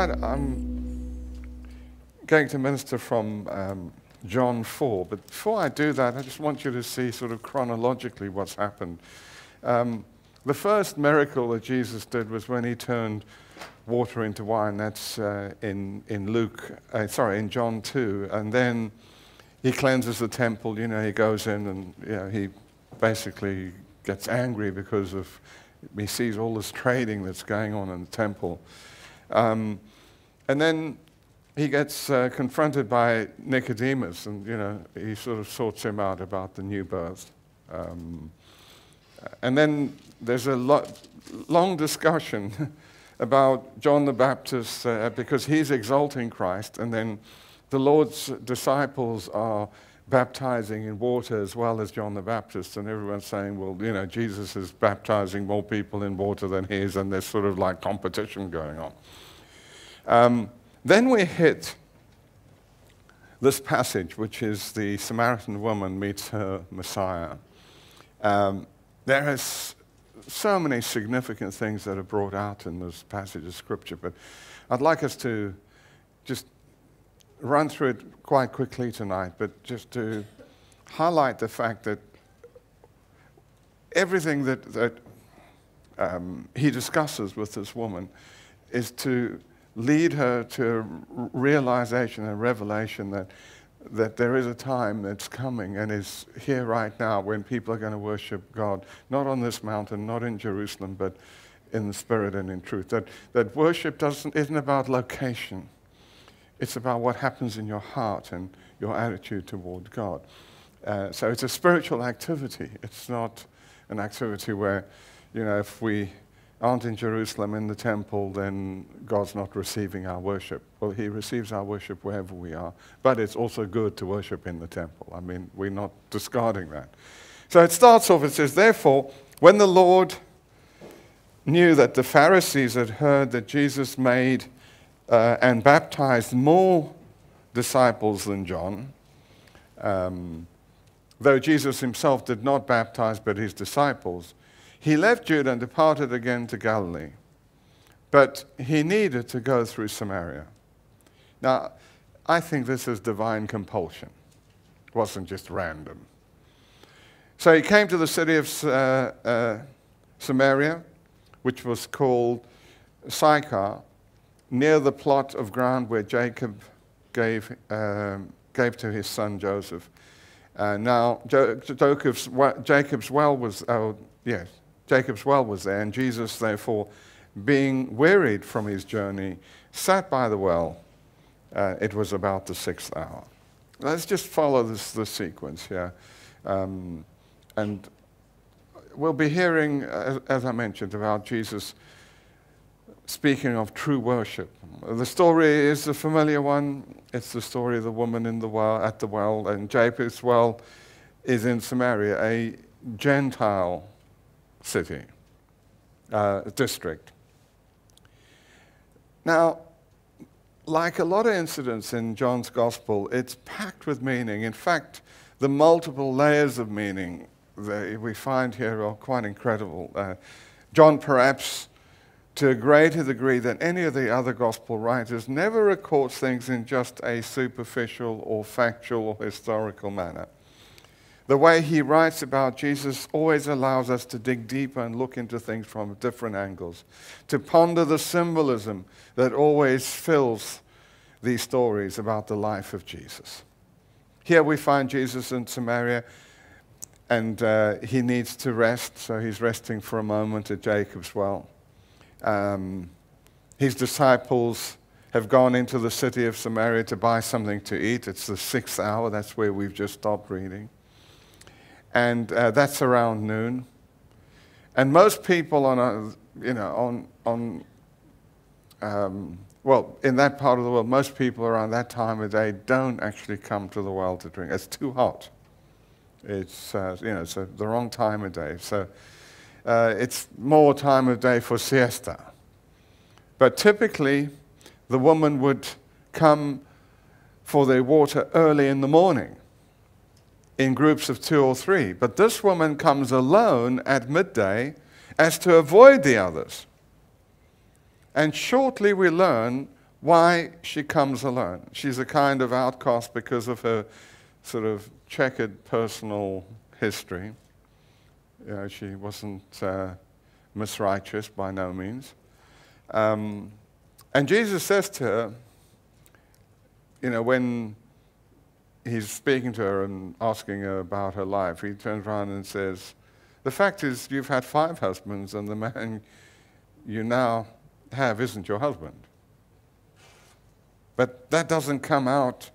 Tonight I'm going to minister from John 4, but before I do that, I just want you to see sort of chronologically what's happened. The first miracle that Jesus did was when he turned water into wine. That's in John 2, and then he cleanses the temple. You know, he goes in and he basically gets angry because he sees all this trading that's going on in the temple. And then he gets confronted by Nicodemus, and he sort of sorts him out about the new birth. And then there's a long discussion about John the Baptist because he's exalting Christ, and then the Lord's disciples are baptizing in water as well as John the Baptist, and everyone's saying, well, Jesus is baptizing more people in water than he is, and there's sort of like competition going on. Then we hit this passage, which is the Samaritan woman meets her Messiah. There is so many significant things that are brought out in this passage of Scripture, but I'd like us to just run through it quite quickly tonight, but just to highlight the fact that everything that he discusses with this woman is to lead her to a realization and revelation that there is a time that's coming and is here right now when people are going to worship God, not on this mountain, not in Jerusalem, but in the Spirit and in truth. That worship isn't about location. It's about what happens in your heart and your attitude toward God. So it's a spiritual activity. It's not an activity where, if we aren't in Jerusalem in the temple, then God's not receiving our worship. Well, he receives our worship wherever we are. But it's also good to worship in the temple. I mean, we're not discarding that. So it starts off, it says, therefore, when the Lord knew that the Pharisees had heard that Jesus made and baptized more disciples than John, though Jesus himself did not baptize but his disciples, he left Judah and departed again to Galilee. But he needed to go through Samaria. Now, I think this is divine compulsion. It wasn't just random. So he came to the city of Samaria, which was called Sychar, near the plot of ground where Jacob gave to his son Joseph. Now, Jacob's well was there, and Jesus, therefore, being wearied from his journey, sat by the well. It was about the 6th hour. Let's just follow this sequence here. And we'll be hearing, as I mentioned, about Jesus speaking of true worship. The story is a familiar one. It's the story of the woman at the well, and Jacob's well is in Samaria, a Gentile city, district. Now, like a lot of incidents in John's Gospel, it's packed with meaning. In fact, the multiple layers of meaning that we find here are quite incredible. John, perhaps to a greater degree than any of the other Gospel writers, never records things in just a superficial or factual or historical manner. The way he writes about Jesus always allows us to dig deeper and look into things from different angles, to ponder the symbolism that always fills these stories about the life of Jesus. Here we find Jesus in Samaria, and he needs to rest, so he's resting for a moment at Jacob's well. His disciples have gone into the city of Samaria to buy something to eat. It's the 6th hour. That's where we've just stopped reading. And that's around noon. And most people in that part of the world, most people around that time of day don't actually come to the well to drink. It's too hot. It's it's the wrong time of day. So it's more time of day for siesta. But typically, the woman would come for their water early in the morning, in groups of 2 or 3. But this woman comes alone at midday as to avoid the others. And shortly we learn why she comes alone. She's a kind of outcast because of her sort of checkered personal history. You know, she wasn't misrighteous by no means. And Jesus says to her, you know, when he's speaking to her and asking her about her life, he turns around and says, the fact is you've had 5 husbands and the man you now have isn't your husband. But that doesn't come out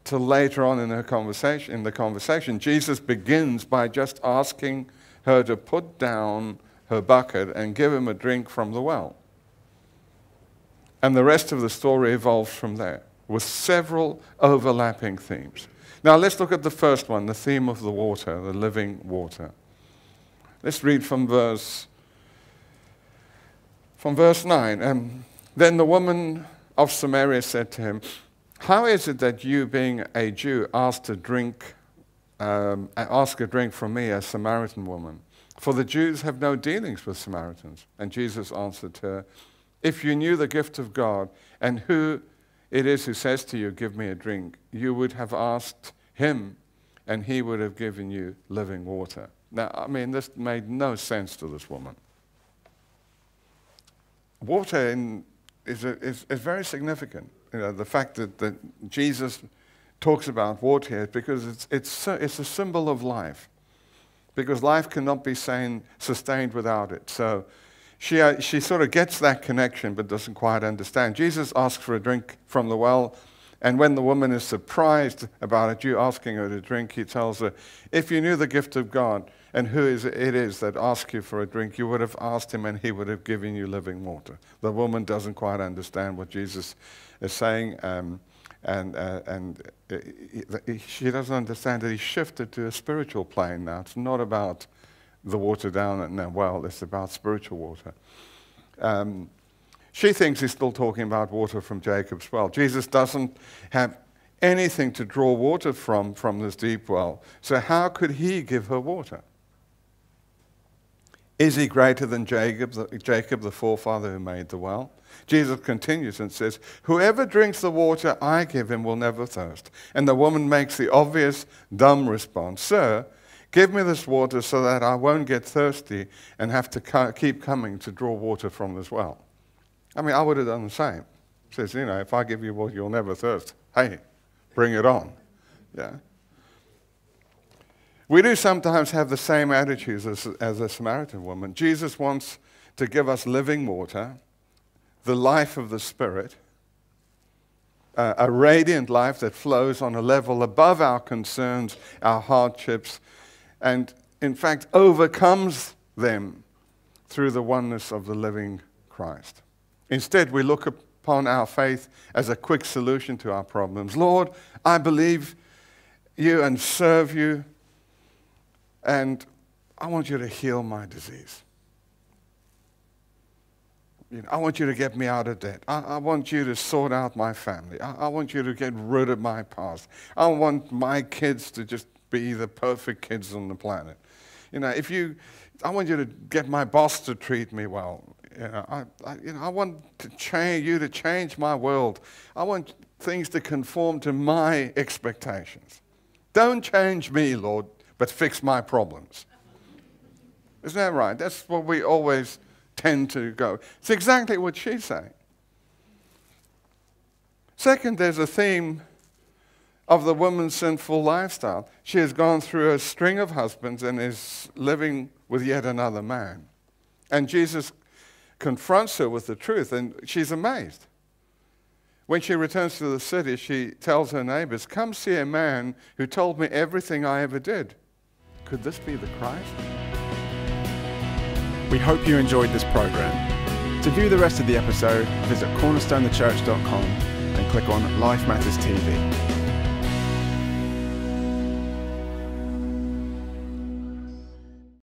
till later on in the conversation. Jesus begins by just asking her to put down her bucket and give him a drink from the well. And the rest of the story evolves from there, with several overlapping themes. Now let's look at the first one, the theme of the water, the living water. Let's read from verse 9. Then the woman of Samaria said to him, how is it that you, being a Jew, ask a drink from me, a Samaritan woman? For the Jews have no dealings with Samaritans. And Jesus answered her, if you knew the gift of God and who it is who says to you, give me a drink, you would have asked him, and he would have given you living water. Now, I mean, this made no sense to this woman. Water is very significant. You know, the fact that Jesus talks about water here is because it's a symbol of life. Because life cannot be sustained without it. So she sort of gets that connection but doesn't quite understand. Jesus asks for a drink from the well, and when the woman is surprised about a Jew asking her to drink, he tells her, if you knew the gift of God and who it is that asks you for a drink, you would have asked him and he would have given you living water. The woman doesn't quite understand what Jesus is saying, and she doesn't understand that he shifted to a spiritual plane now. It's not about the water down at the well, it's about spiritual water. She thinks he's still talking about water from Jacob's well. Jesus doesn't have anything to draw water from this deep well. So how could he give her water? Is he greater than Jacob, the forefather who made the well? Jesus continues and says, whoever drinks the water I give him will never thirst. And the woman makes the obvious, dumb response, sir, give me this water so that I won't get thirsty and have to keep coming to draw water from this well. I mean, I would have done the same. Says, you know, if I give you water, you'll never thirst. Hey, bring it on. Yeah. We do sometimes have the same attitudes as a Samaritan woman. Jesus wants to give us living water, the life of the Spirit, a radiant life that flows on a level above our concerns, our hardships, and in fact overcomes them through the oneness of the living Christ. Instead, we look upon our faith as a quick solution to our problems. Lord, I believe you and serve you, and I want you to heal my disease. You know, I want you to get me out of debt. I want you to sort out my family. I want you to get rid of my past. I want my kids to just be the perfect kids on the planet. You know, I want you to get my boss to treat me well. I want you to change my world. I want things to conform to my expectations. Don't change me, Lord, but fix my problems. Isn't that right? That's what we always tend to go. It's exactly what she's saying. Second, there's a theme of the woman's sinful lifestyle. She has gone through a string of husbands and is living with yet another man. And Jesus confronts her with the truth, and she's amazed. When she returns to the city, she tells her neighbors, come see a man who told me everything I ever did. Could this be the Christ? We hope you enjoyed this program. To view the rest of the episode, visit cornerstonethechurch.com and click on Life Matters TV.